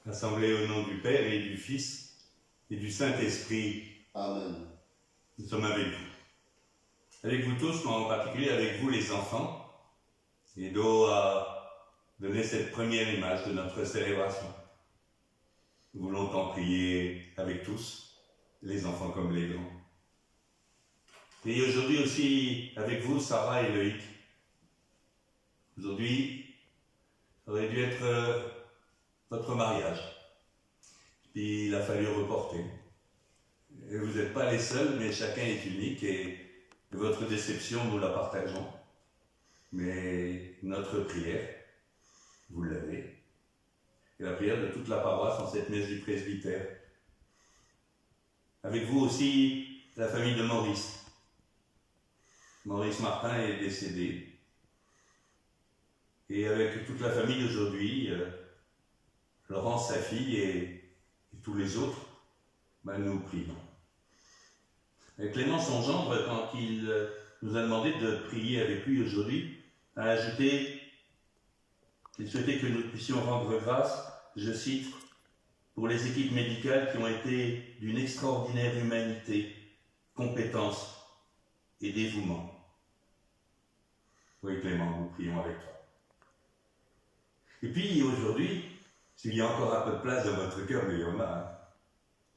Assemblés au nom du Père et du Fils et du Saint-Esprit. Amen. Nous sommes avec vous. Avec vous tous, mais en particulier avec vous les enfants. Edo a donné cette première image de notre célébration. Nous voulons t'en prier avec tous, les enfants comme les grands. Et aujourd'hui aussi avec vous, Sarah et Loïc. Aujourd'hui, ça aurait dû être votre mariage. Puis il a fallu reporter. Et vous n'êtes pas les seuls, mais chacun est unique et votre déception, nous la partageons. Mais notre prière, vous l'avez. Et la prière de toute la paroisse en cette messe du presbytère. Avec vous aussi, la famille de Maurice. Maurice Martin est décédé. Et avec toute la famille d'aujourd'hui, Laurence, sa fille, et tous les autres, nous prions. Et Clément, son gendre, quand il nous a demandé de prier avec lui aujourd'hui, a ajouté qu'il souhaitait que nous puissions rendre grâce, je cite, pour les équipes médicales qui ont été d'une extraordinaire humanité, compétence et dévouement. Oui, Clément, nous prions avec toi. Et puis aujourd'hui, s'il y a encore un peu de place dans votre cœur, mais il y en a,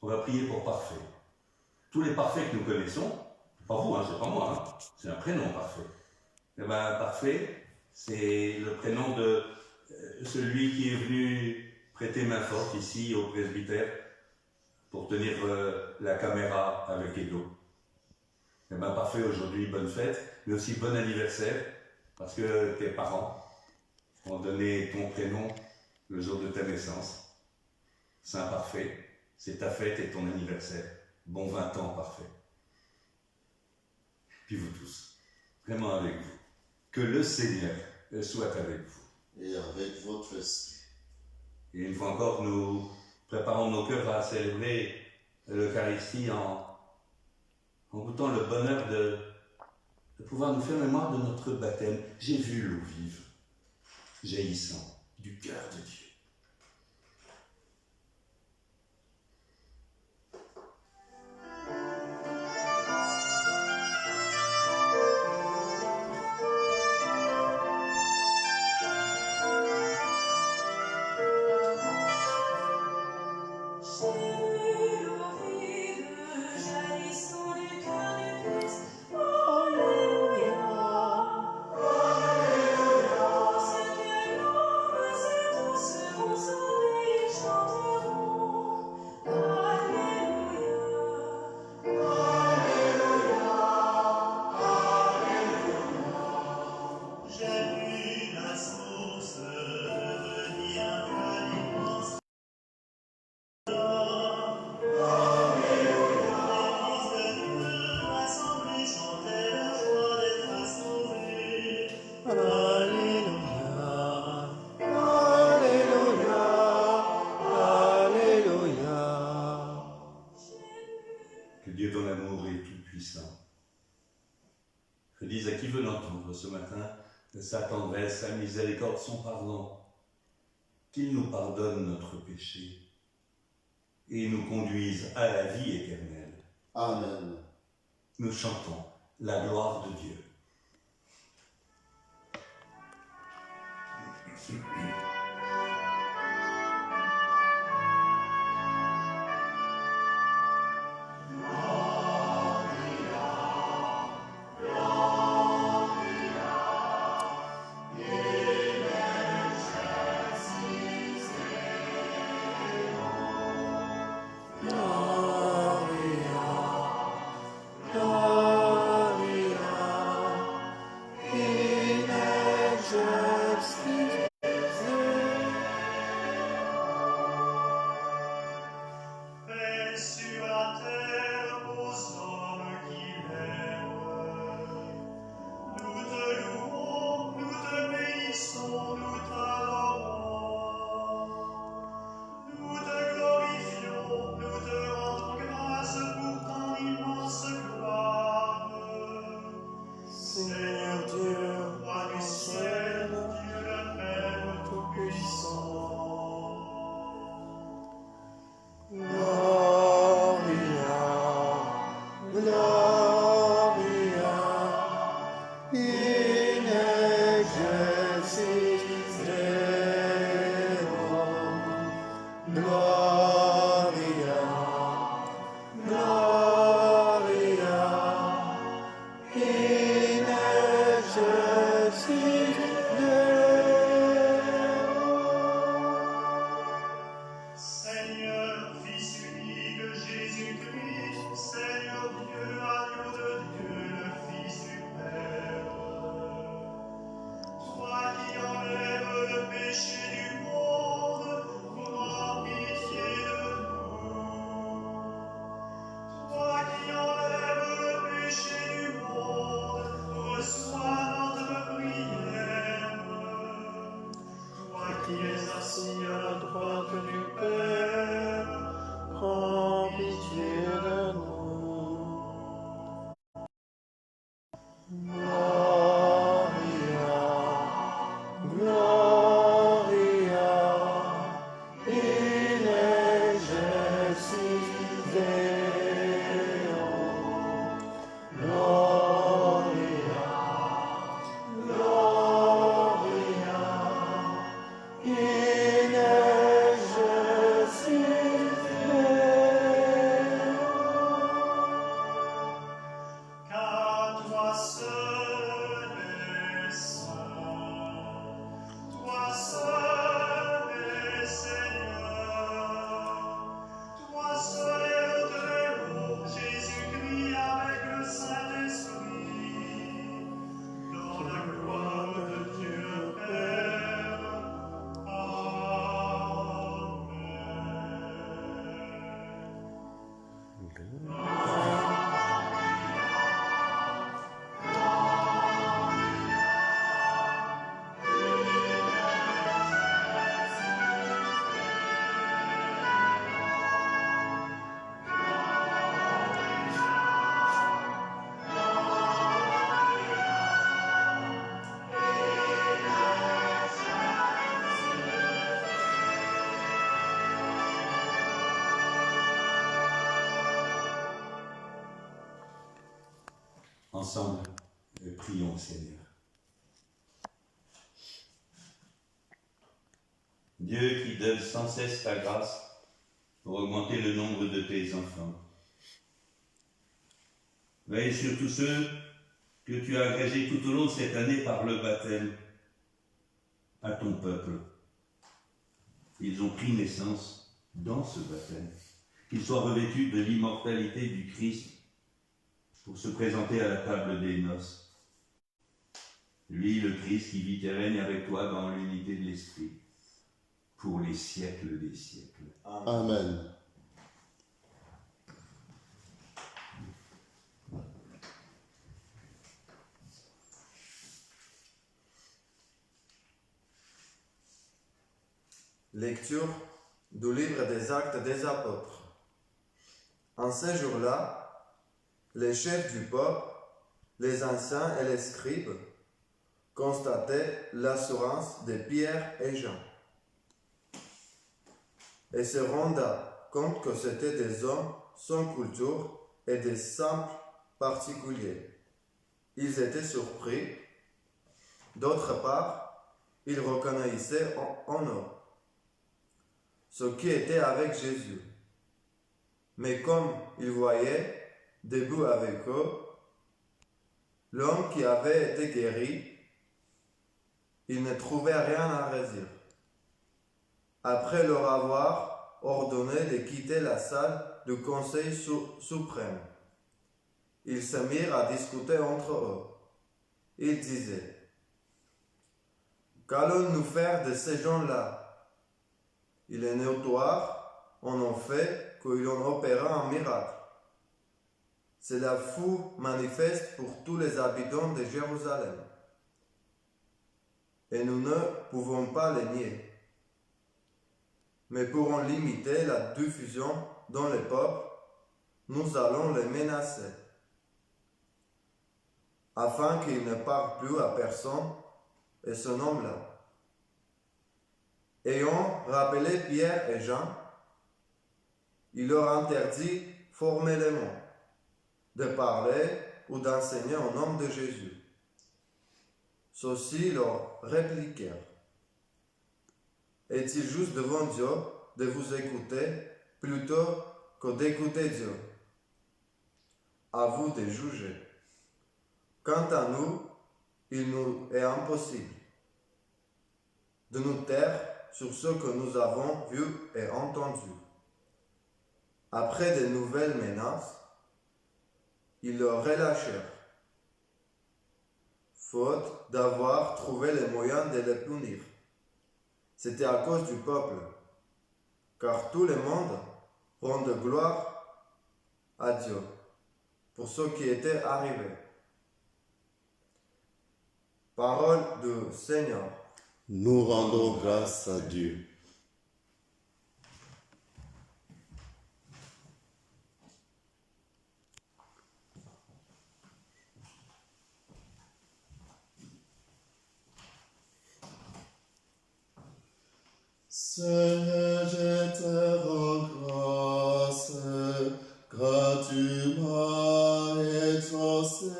on va prier pour Parfait. Tous les parfaits que nous connaissons, pas vous, c'est pas moi, c'est un prénom Parfait. Et Parfait, c'est le prénom de celui qui est venu prêter main forte ici au presbytère pour tenir la caméra avec Edo. Et Parfait, aujourd'hui, bonne fête, mais aussi bon anniversaire, parce que tes parents ont donné ton prénom le jour de ta naissance. Saint Parfait, c'est ta fête et ton anniversaire. Bon 20 ans, Parfait. Puis vous tous, vraiment avec vous. Que le Seigneur soit avec vous. Et avec votre esprit. Et une fois encore, nous préparons nos cœurs à célébrer l'Eucharistie en goûtant le bonheur de pouvoir nous faire mémoire de notre baptême. J'ai vu l'eau vive, jaillissant du cœur de Dieu. Je dis à qui veut l'entendre ce matin, sa tendresse, sa miséricorde, son pardon, qu'il nous pardonne notre péché et nous conduise à la vie éternelle. Amen. Nous chantons la gloire de Dieu. Gloria, Gloria, in excelsis Deo. Seigneur, Fils unique de Jésus-Christ, Seigneur Dieu, agneau de Dieu, le Fils du Père. Toi qui enlèves le péché du monde, prends pitié de nous. Toi qui enlèves le péché du monde, reçois notre prière. Toi qui es assis à la droite du Père, Prends pitié de nous. Gloria, Gloria, in excelsis Deo. Gloria, Gloria, in excelsis Deo. car toi seul es saint, toi seul es Seigneur, toi seul est le Très-Haut, Jésus-Christ avec le Saint-Esprit, dans la gloire de Dieu Père. Amen. Ensemble, prions le Seigneur. Dieu qui donne sans cesse ta grâce pour augmenter le nombre de tes enfants. Veille sur tous ceux que tu as agrégés tout au long de cette année par le baptême à ton peuple. Ils ont pris naissance dans ce baptême, qu'ils soient revêtus de l'immortalité du Christ pour se présenter à la table des noces. Lui, le Christ, qui vit et règne avec toi dans l'unité de l'Esprit, pour les siècles des siècles. Amen. Lecture du livre des Actes des Apôtres. En ces jours-là, les chefs du peuple, les anciens et les scribes constataient l'assurance de Pierre et Jean et se rendaient compte que c'étaient des hommes sans culture et des simples particuliers. Ils étaient surpris. D'autre part, ils reconnaissaient en eux ce qui était avec Jésus. Mais comme ils voyaient debout avec eux l'homme qui avait été guéri, ils ne trouvaient rien à redire. Après leur avoir ordonné de quitter la salle du Conseil suprême, ils se mirent à discuter entre eux. Ils disaient: qu'allons-nous faire de ces gens-là? Il est notoire, en effet, qu'ils ont opéré un miracle. C'est la foule manifeste pour tous les habitants de Jérusalem. Et nous ne pouvons pas les nier. Mais pour en limiter la diffusion dans le peuple, nous allons les menacer, afin qu'ils ne parlent plus à personne et ce nom-là. Ayant rappelé Pierre et Jean, il leur interdit formellement de parler ou d'enseigner au nom de Jésus. Ceux-ci leur répliquèrent: est-il juste devant Dieu de vous écouter plutôt que d'écouter Dieu. À vous de juger. Quant à nous, il nous est impossible de nous taire sur ce que nous avons vu et entendu. Après de nouvelles menaces, ils le relâchèrent, faute d'avoir trouvé les moyens de le punir. C'était à cause du peuple, car tout le monde rend de gloire à Dieu pour ce qui était arrivé. Parole du Seigneur. Nous rendons grâce à Dieu. Seigneur, je te rends grâce, car tu m'as exaucé.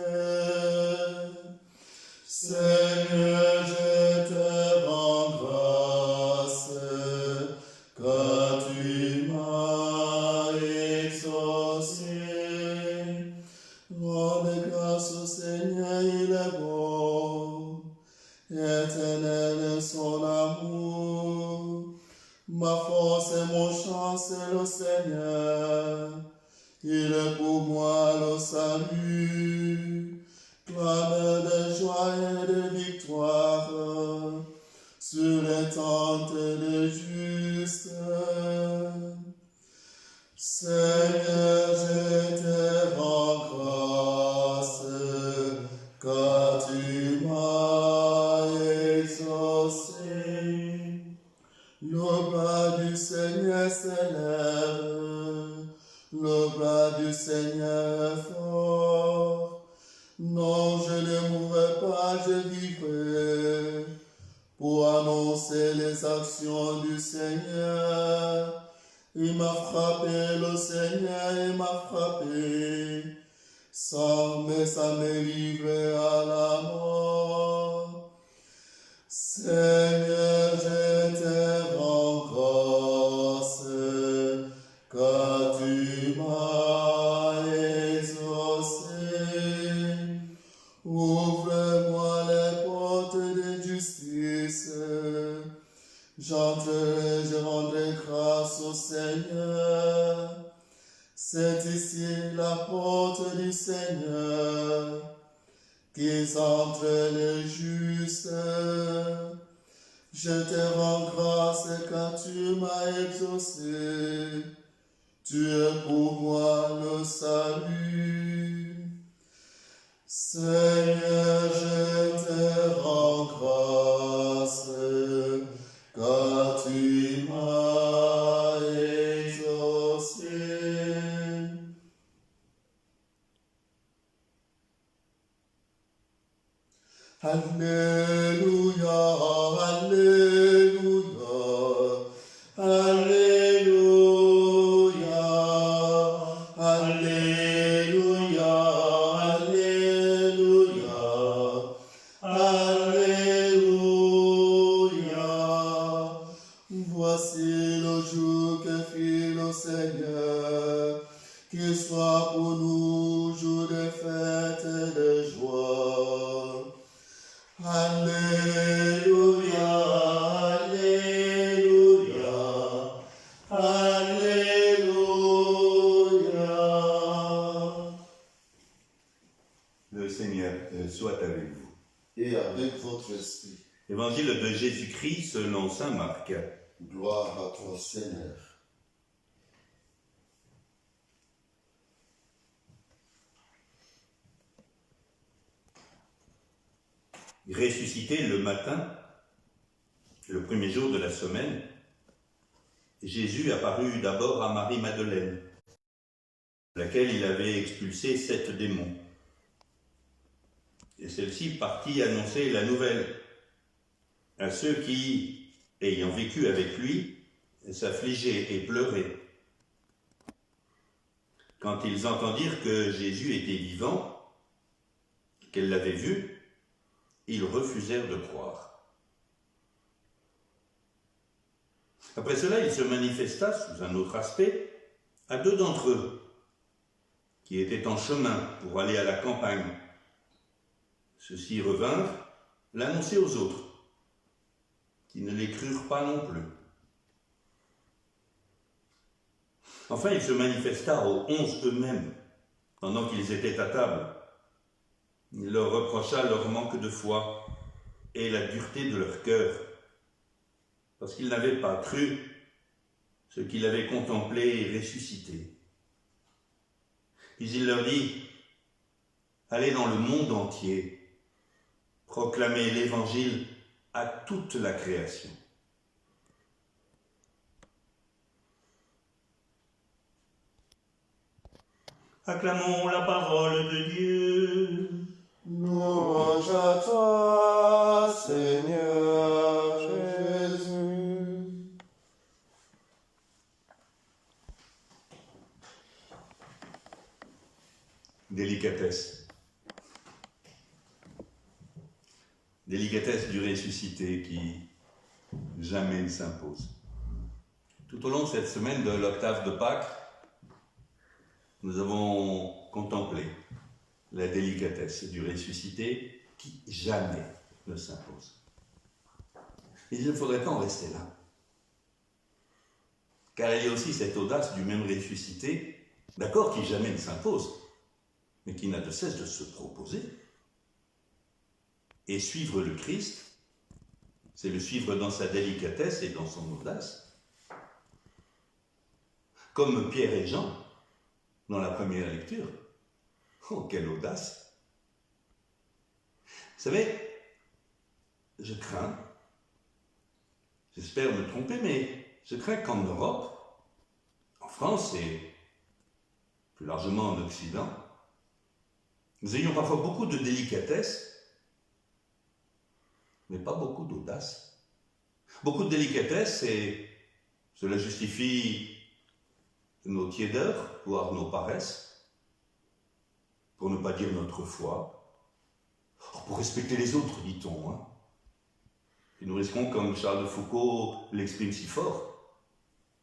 Seigneur, je te rends grâce, car tu m'as exaucé. Rendez grâce au Seigneur, il est bon, éternel est son amour. Ma force et mon chant, c'est le Seigneur. Il est pour moi le salut. Clameur de joie et de victoire sur les tentes des justes. Seigneur, je te rends grâce, car tu m'as exaucé. Le bras du Seigneur s'élève, le bras du Seigneur est fort. Non, je ne mourrai pas, je vivrai pour annoncer les actions du Seigneur. Il m'a frappé, le Seigneur, il m'a frappé, mais ça m'est livré à la mort. Seigneur, je te rends grâce, car tu m'as exaucé. Ouvre-moi les portes de justice. J'entrerai, je rendrai grâce au Seigneur. C'est ici la porte du Seigneur. Qu'ils entrent les justes. Je te rends grâce car tu m'as exaucé. Tu es pour moi le salut. Seigneur, je te rends grâce car tu m'as exaucé. Alléluia, Alléluia, Alléluia, Alléluia, Alléluia, Alléluia. Voici le jour que fit le Seigneur, qu'il soit pour nous jour de fête et de joie. Alléluia, Alléluia, Alléluia. Le Seigneur soit avec vous. Et avec votre esprit. Évangile de Jésus-Christ selon saint Marc. Gloire à toi, Seigneur. Ressuscité le matin, le premier jour de la semaine, Jésus apparut d'abord à Marie-Madeleine, laquelle il avait expulsé 7 démons. Et celle-ci partit annoncer la nouvelle à ceux qui, ayant vécu avec lui, s'affligeaient et pleuraient. Quand ils entendirent que Jésus était vivant, qu'elle l'avait vu, ils refusèrent de croire. Après cela, il se manifesta, sous un autre aspect, à 2 d'entre eux, qui étaient en chemin pour aller à la campagne. Ceux-ci revinrent l'annoncer aux autres, qui ne les crurent pas non plus. Enfin, il se manifesta aux 11 eux-mêmes, pendant qu'ils étaient à table. Il leur reprocha leur manque de foi et la dureté de leur cœur, parce qu'ils n'avaient pas cru ce qu'il avait contemplé et ressuscité. Puis il leur dit, « Allez dans le monde entier, proclamez l'Évangile à toute la création. » Acclamons la parole de Dieu. Louange à toi, Seigneur Jésus. Délicatesse. Délicatesse du ressuscité qui jamais ne s'impose. Tout au long de cette semaine de l'octave de Pâques, nous avons contemplé la délicatesse du ressuscité qui jamais ne s'impose. Et il ne faudrait pas en rester là. Car il y a aussi cette audace du même ressuscité, d'accord, qui jamais ne s'impose, mais qui n'a de cesse de se proposer. Et suivre le Christ, c'est le suivre dans sa délicatesse et dans son audace. Comme Pierre et Jean, dans la première lecture. Oh, quelle audace! Vous savez, je crains, j'espère me tromper, mais je crains qu'en Europe, en France et plus largement en Occident, nous ayons parfois beaucoup de délicatesse, mais pas beaucoup d'audace. Beaucoup de délicatesse, et cela justifie nos tiédeurs, voire nos paresses, pour ne pas dire notre foi, pour respecter les autres, dit-on. Hein. Et nous risquons, comme Charles de Foucault l'exprime si fort,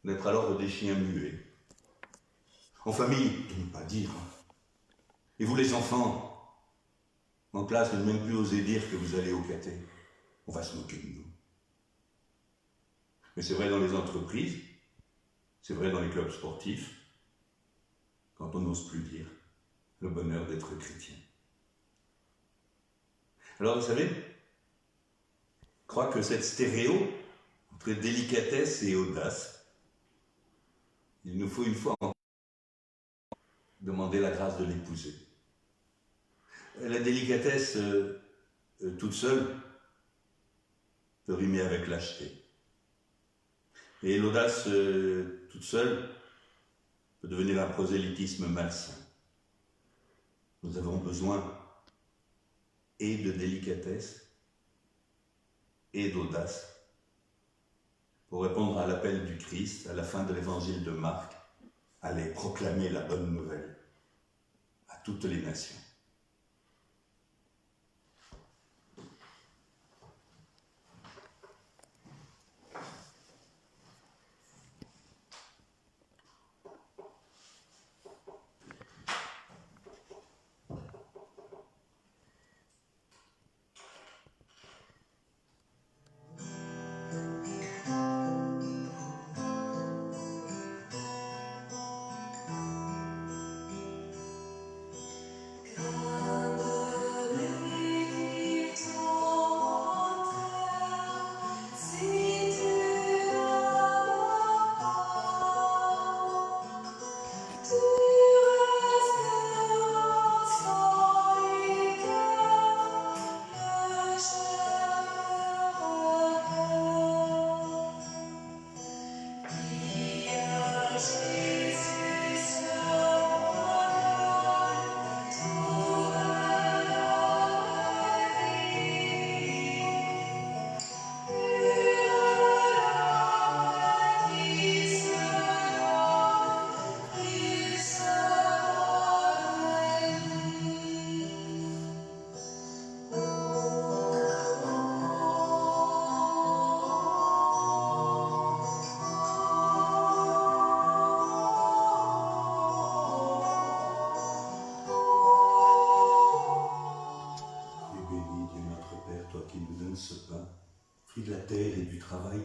d'être alors des chiens muets. En famille, de ne pas dire. Et vous les enfants, en classe, ne même plus oser dire que vous allez au caté. On va se moquer de nous. Mais c'est vrai dans les entreprises, c'est vrai dans les clubs sportifs, quand on n'ose plus dire le bonheur d'être chrétien. Alors vous savez, je crois que cette stéréo entre délicatesse et audace, il nous faut une fois encore demander la grâce de l'épouser. La délicatesse toute seule peut rimer avec lâcheté. Et l'audace toute seule peut devenir un prosélytisme malsain. Nous avons besoin et de délicatesse et d'audace pour répondre à l'appel du Christ à la fin de l'évangile de Marc, aller proclamer la bonne nouvelle à toutes les nations.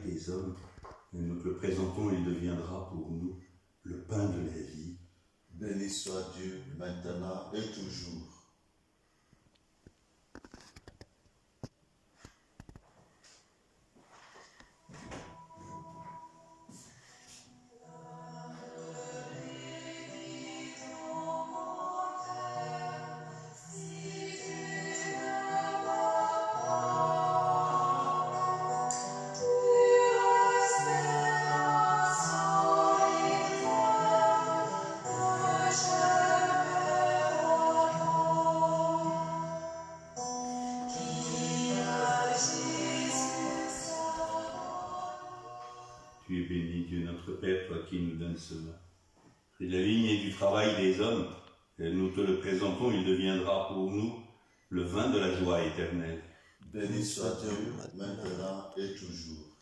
des hommes, et nous te le présentons, il deviendra pour nous le pain de la vie. Béni soit Dieu, maintenant et toujours. Tu es béni, Dieu notre Père, toi qui nous donnes cela. C'est la ligne et du travail des hommes, et nous te le présentons, il deviendra pour nous le vin de la joie éternelle. Béni soit Dieu, maintenant et toujours.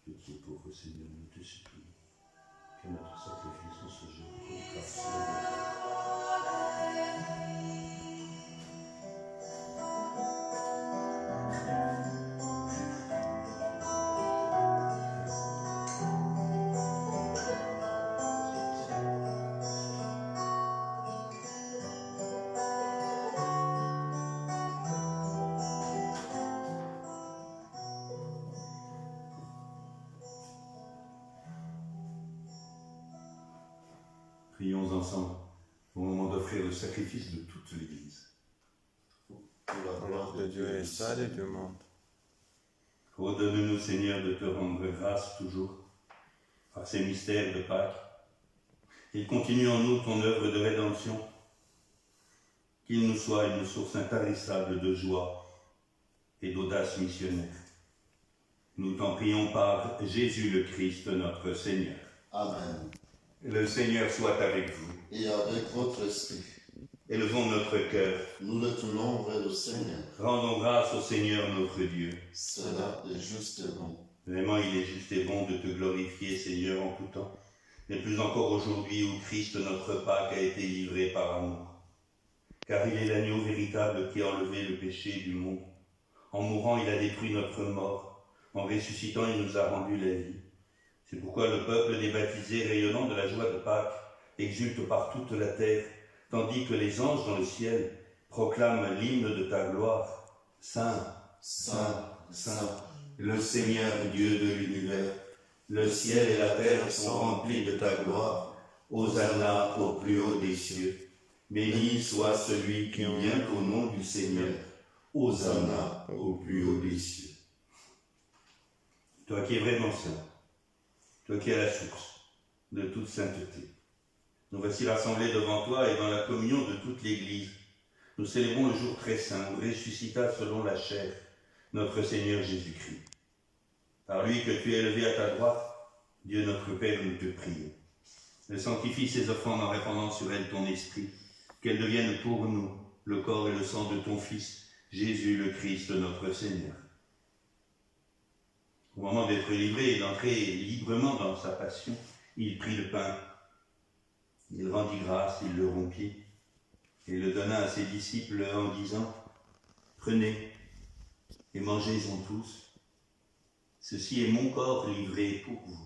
Petit pauvre Seigneur, nous te supplions que notre sacrifice en ce jour trouve grâce à la Prions ensemble au moment d'offrir le sacrifice de toute l'Église. Pour la Gloire de Dieu et salut du monde. Redonne-nous, Seigneur, de te rendre grâce toujours par ces mystères de Pâques. Et continue en nous ton œuvre de rédemption. Qu'il nous soit une source intarissable de joie et d'audace missionnaire. Nous t'en prions par Jésus le Christ, notre Seigneur. Amen. Le Seigneur soit avec vous. Et avec votre esprit, Élevons notre cœur. nous le tournons vers le Seigneur. Rendons grâce au Seigneur notre Dieu. Cela est juste et bon. Vraiment, il est juste et bon de te glorifier, Seigneur, en tout temps. Mais plus encore aujourd'hui où Christ, notre Pâque, a été livré par amour. Car il est l'agneau véritable qui a enlevé le péché du monde. En mourant, il a détruit notre mort. En ressuscitant, il nous a rendu la vie. C'est pourquoi le peuple des baptisés, rayonnant de la joie de Pâques, exulte par toute la terre, tandis que les anges dans le ciel proclament l'hymne de ta gloire. Saint, Saint, Saint, le Seigneur Dieu de l'univers, le ciel et la terre sont remplis de ta gloire. Hosanna au plus haut des cieux. Béni soit celui qui vient au nom du Seigneur. Hosanna au plus haut des cieux. Toi qui es vraiment saint, toi qui es la source de toute sainteté, nous voici rassemblés devant toi et dans la communion de toute l'Église. Nous célébrons le jour très saint où ressuscita selon la chair notre Seigneur Jésus-Christ. Par lui que tu es élevé à ta droite, Dieu notre Père, nous te prions. Sanctifie ces offrandes en répandant sur elles ton esprit, qu'elles deviennent pour nous le corps et le sang de ton Fils, Jésus le Christ, notre Seigneur. Au moment d'être livré et d'entrer librement dans sa passion, il prit le pain, il rendit grâce, il le rompit et le donna à ses disciples en disant « Prenez et mangez-en tous, ceci est mon corps livré pour vous. »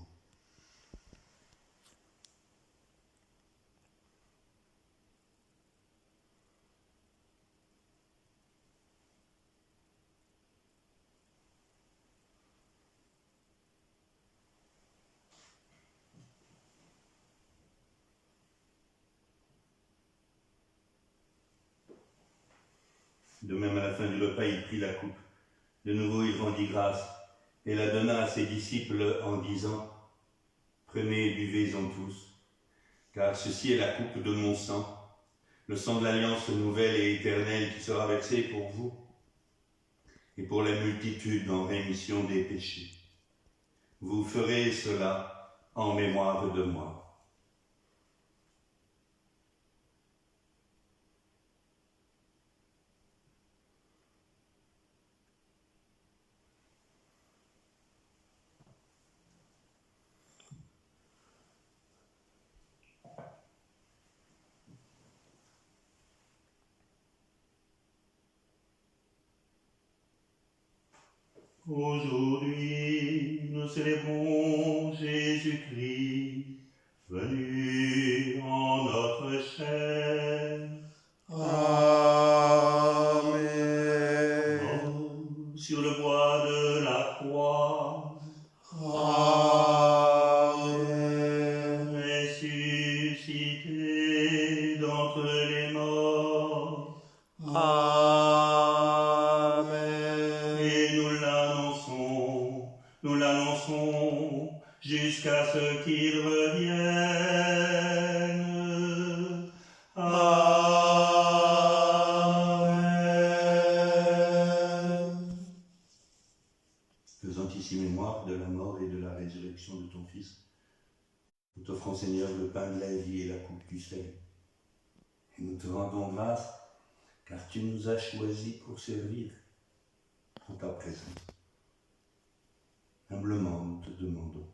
De même, à la fin du repas, il prit la coupe. De nouveau, il rendit grâce et la donna à ses disciples en disant « Prenez et buvez-en tous, car ceci est la coupe de mon sang, le sang de l'alliance nouvelle et éternelle qui sera versé pour vous et pour la multitude en rémission des péchés. Vous ferez cela en mémoire de moi. » Aujourd'hui, nous célébrons Jésus-Christ, venu en notre chair. Amen. Sur le bois de la croix, Amen. ressuscité d'entre les morts, Amen. et nous l'annonçons jusqu'à ce qu'il revienne. Amen. Faisant ici mémoire de la mort et de la résurrection de ton Fils, nous t'offrons, Seigneur, le pain de la vie et la coupe du sel. Et nous te rendons grâce, car tu nous as choisis pour servir en ta présence. Humblement, nous te demandons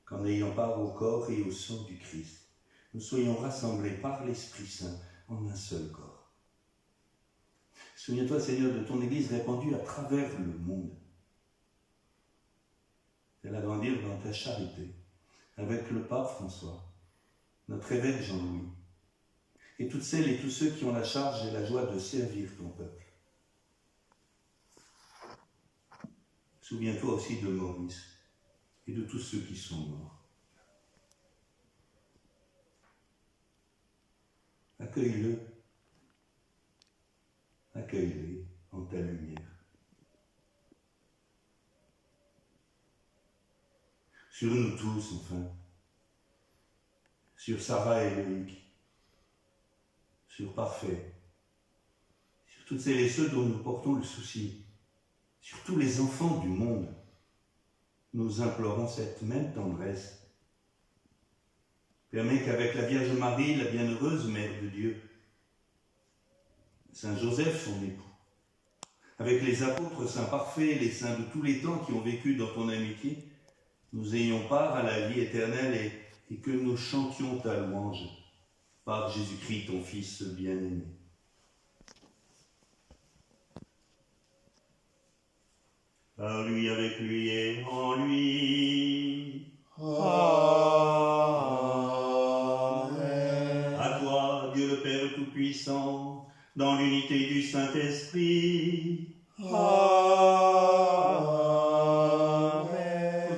qu'en ayant part au corps et au sang du Christ, nous soyons rassemblés par l'Esprit Saint en un seul corps. Souviens-toi, Seigneur, de ton Église répandue à travers le monde. Fais-la grandir dans ta charité, avec le pape François, notre évêque Jean-Louis, et toutes celles et tous ceux qui ont la charge et la joie de servir ton peuple. Souviens-toi aussi de Maurice et de tous ceux qui sont morts. Accueille-le, accueille-les en ta lumière. Sur nous tous, enfin, sur Sarah et Loïc, sur Parfait, sur toutes celles et ceux dont nous portons le souci, sur tous les enfants du monde, nous implorons cette même tendresse. Permets qu'avec la Vierge Marie, la bienheureuse Mère de Dieu, Saint Joseph, son époux, avec les apôtres saints parfaits, les saints de tous les temps qui ont vécu dans ton amitié, nous ayons part à la vie éternelle et que nous chantions ta louange par Jésus-Christ, ton Fils bien-aimé. Par lui, avec lui et en lui. Amen. À toi, Dieu le Père Tout-Puissant, dans l'unité du Saint-Esprit, Amen.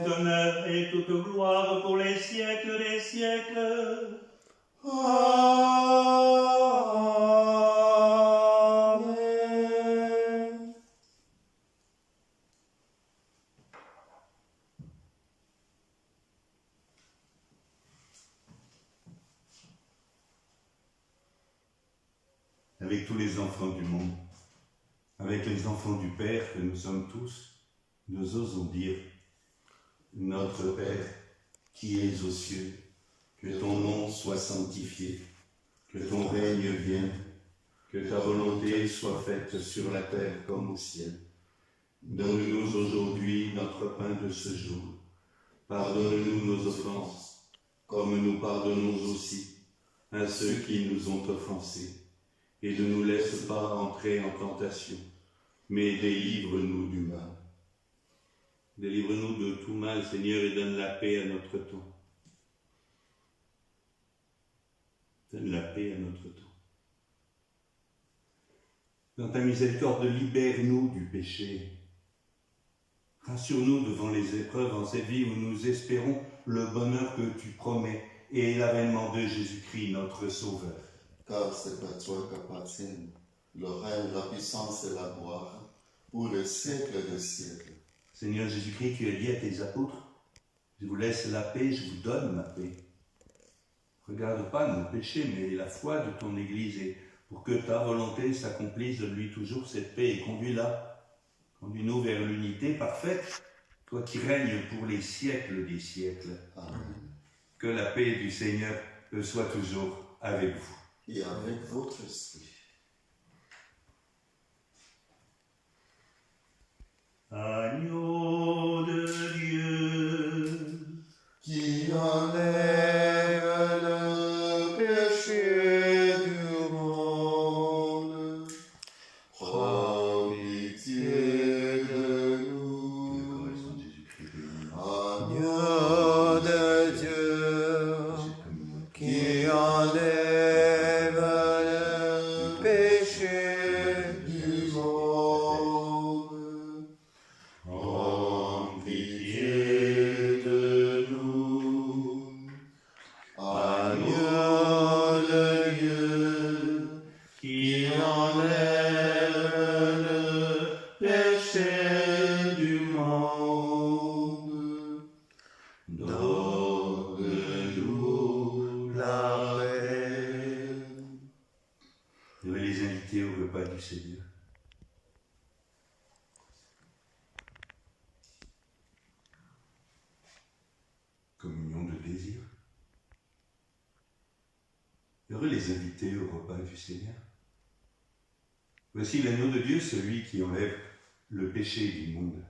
tout honneur et toute gloire pour les siècles des siècles. Amen. Avec tous les enfants du monde, avec les enfants du Père que nous sommes tous, nous osons dire: Notre Père, qui es aux cieux, que ton nom soit sanctifié, que ton règne vienne, que ta volonté soit faite sur la terre comme au ciel. Donne-nous aujourd'hui notre pain de ce jour. Pardonne-nous nos offenses, comme nous pardonnons aussi à ceux qui nous ont offensés. Et ne nous laisse pas entrer en tentation, mais délivre-nous du mal. Délivre-nous de tout mal, Seigneur, et donne la paix à notre temps. Donne la paix à notre temps. Dans ta miséricorde, libère-nous du péché. Rassure-nous devant les épreuves en cette vie où nous espérons le bonheur que tu promets et l'avènement de Jésus-Christ, notre Sauveur. Car c'est à toi qu'appartiennent le règne, la puissance et la gloire pour les siècles des siècles. Seigneur Jésus-Christ, tu as dit à tes apôtres: je vous laisse la paix, je vous donne ma paix. Regarde pas nos péchés, mais la foi de ton Église, et pour que ta volonté s'accomplisse, donne-lui toujours cette paix et conduis-la. Conduis-nous vers l'unité parfaite, toi qui règnes pour les siècles des siècles. Amen. Que la paix du Seigneur soit toujours avec vous. Et avec votre esprit. Agneau de Dieu, Qui enlève le péché du monde, prends pitié de nous. pitié de nous. Agneau de Dieu, qui enlève le péché du monde, donne-nous la paix. Je vais les inviter au repas du Seigneur. Communion de désir. Heureux les inviter au repas du Seigneur. Voici l'agneau de Dieu, celui qui enlève le péché du monde.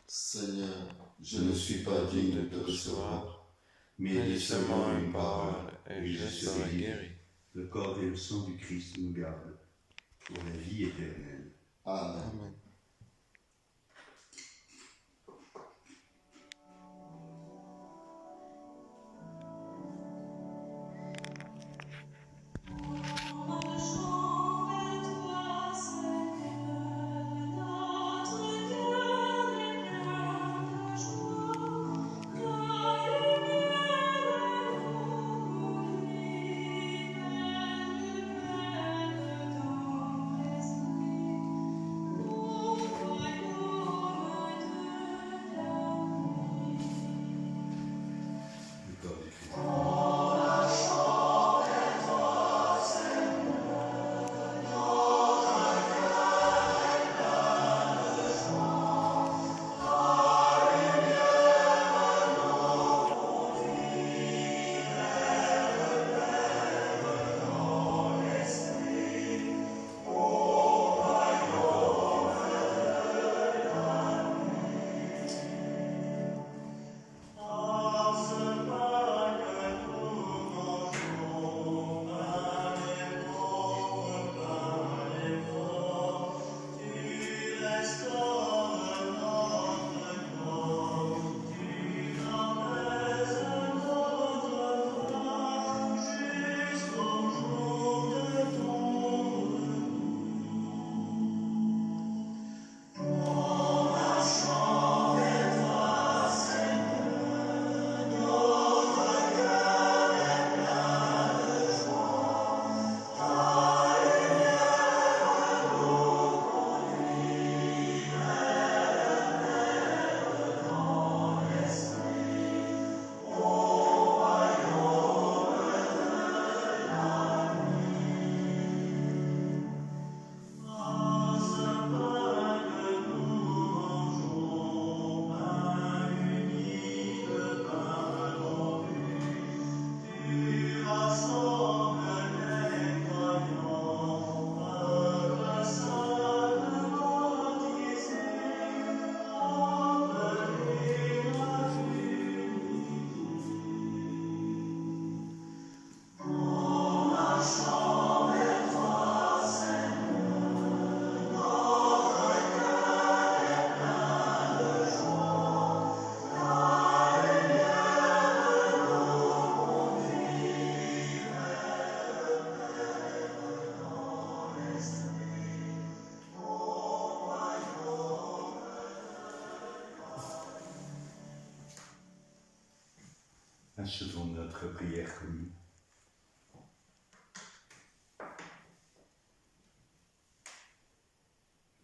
Seigneur, je ne suis pas digne de te recevoir, Mais dis seulement une parole, et je serai guéri. Le corps et le sang du Christ nous gardent pour la vie éternelle. Amen. Le corps du Christ. Achevons notre prière commune.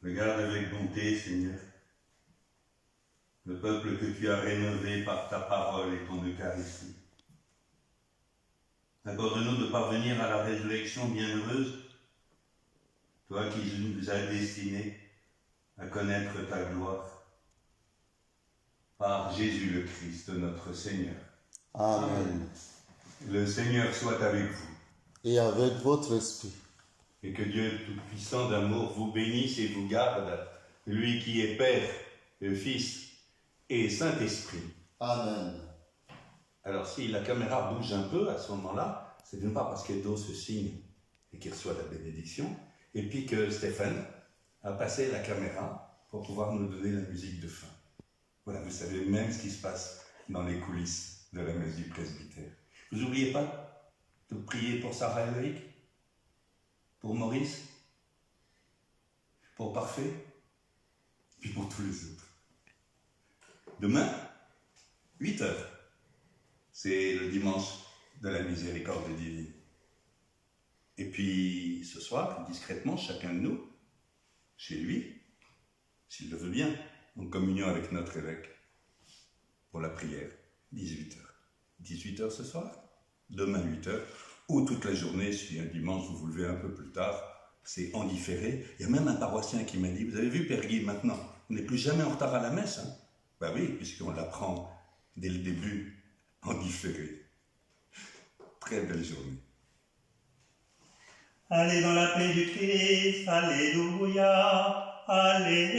Regarde avec bonté, Seigneur, le peuple que tu as rénové par ta parole et ton Eucharistie. Accorde-nous de parvenir à la résurrection bienheureuse, toi qui nous as destinés à connaître ta gloire. Par Jésus le Christ, notre Seigneur. Amen. Le Seigneur soit avec vous. Et avec votre esprit. Et que Dieu Tout-Puissant d'amour vous bénisse et vous garde, lui qui est Père, le Fils et Saint-Esprit. Amen. Alors si la caméra bouge un peu à ce moment-là, c'est d'une part parce qu'Edo se signe et qu'il reçoit la bénédiction, et puis que Stéphane a passé la caméra pour pouvoir nous donner la musique de fin. Voilà, vous savez même ce qui se passe dans les coulisses de la messe du presbytère. Vous n'oubliez pas de prier pour Sarah et Loïc, pour Maurice, pour Parfait, puis pour tous les autres. Demain, 8 heures. C'est le dimanche de la miséricorde divine. Et puis, ce soir, discrètement, chacun de nous, chez lui, s'il le veut bien, en communion avec notre évêque, pour la prière, 18 heures. 18 heures ce soir, demain 8 heures, ou toute la journée, si un dimanche vous vous levez un peu plus tard, c'est en différé. Il y a même un paroissien qui m'a dit, vous avez vu Père Guy, maintenant, on n'est plus jamais en retard à la messe. Hein? Ben oui, puisqu'on l'apprend dès le début, en différé. Très belle journée. Allez dans la paix du Christ, alléluia, alléluia.